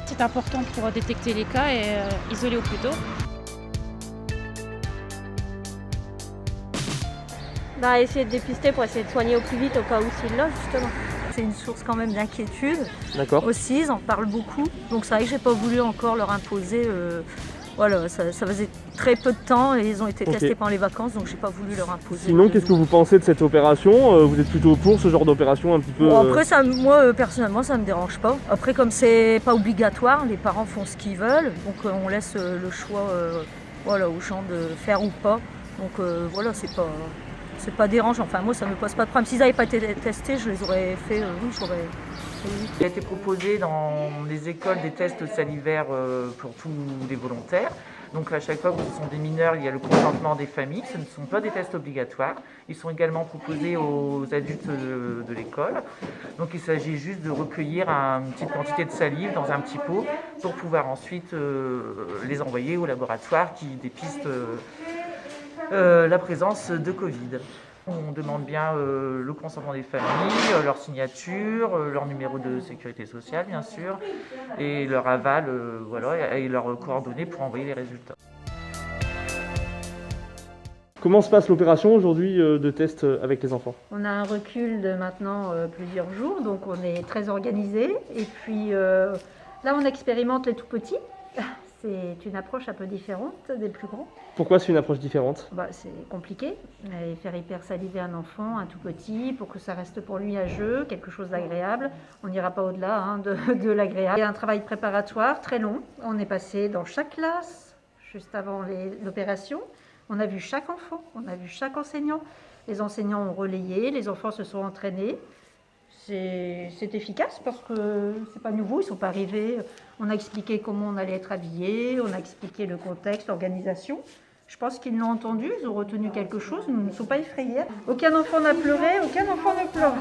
C'est important pour détecter les cas et isoler au plus tôt. Essayer de dépister pour essayer de soigner au plus vite au cas où s'il l'a, justement. C'est une source quand même d'inquiétude. D'accord. Aussi, ils en parlent beaucoup. Donc c'est vrai que j'ai pas voulu encore leur imposer. Voilà, ça faisait très peu de temps et ils ont été testés pendant les vacances, donc j'ai pas voulu leur imposer. Sinon, qu'est-ce que vous pensez de cette opération? Vous êtes plutôt pour ce genre d'opération un petit peu Bon, après, moi personnellement, ça me dérange pas. Après, comme c'est pas obligatoire, les parents font ce qu'ils veulent, donc on laisse le choix aux gens de faire ou pas. Donc voilà, c'est pas dérangeant. Enfin, moi, ça me pose pas de problème. S'ils n'avaient pas été testés, je les aurais fait. Oui, j'aurais. Il a été proposé dans les écoles des tests salivaires pour tous les volontaires. Donc à chaque fois que ce sont des mineurs, il y a le consentement des familles. Ce ne sont pas des tests obligatoires. Ils sont également proposés aux adultes de l'école. Donc il s'agit juste de recueillir une petite quantité de salive dans un petit pot pour pouvoir ensuite les envoyer au laboratoire qui dépiste la présence de Covid. On demande bien le consentement des familles, leur signature, leur numéro de sécurité sociale bien sûr, et leur aval et leurs coordonnées pour envoyer les résultats. Comment se passe l'opération aujourd'hui de test avec les enfants? On a un recul de maintenant plusieurs jours, donc on est très organisé. Et puis là, on expérimente les tout petits. C'est une approche un peu différente des plus grands. Pourquoi c'est une approche différente? C'est compliqué. Faire hypersaliver un enfant, un tout petit, pour que ça reste pour lui un jeu, quelque chose d'agréable. On n'ira pas au-delà de l'agréable. Il y a un travail préparatoire très long. On est passé dans chaque classe, juste avant l'opération. On a vu chaque enfant, on a vu chaque enseignant. Les enseignants ont relayé, les enfants se sont entraînés. C'est efficace parce que c'est pas nouveau, ils sont pas arrivés. On a expliqué comment on allait être habillé, on a expliqué le contexte, l'organisation. Je pense qu'ils l'ont entendu, ils ont retenu quelque chose, ils ne sont pas effrayés. Aucun enfant n'a pleuré, aucun enfant ne pleure.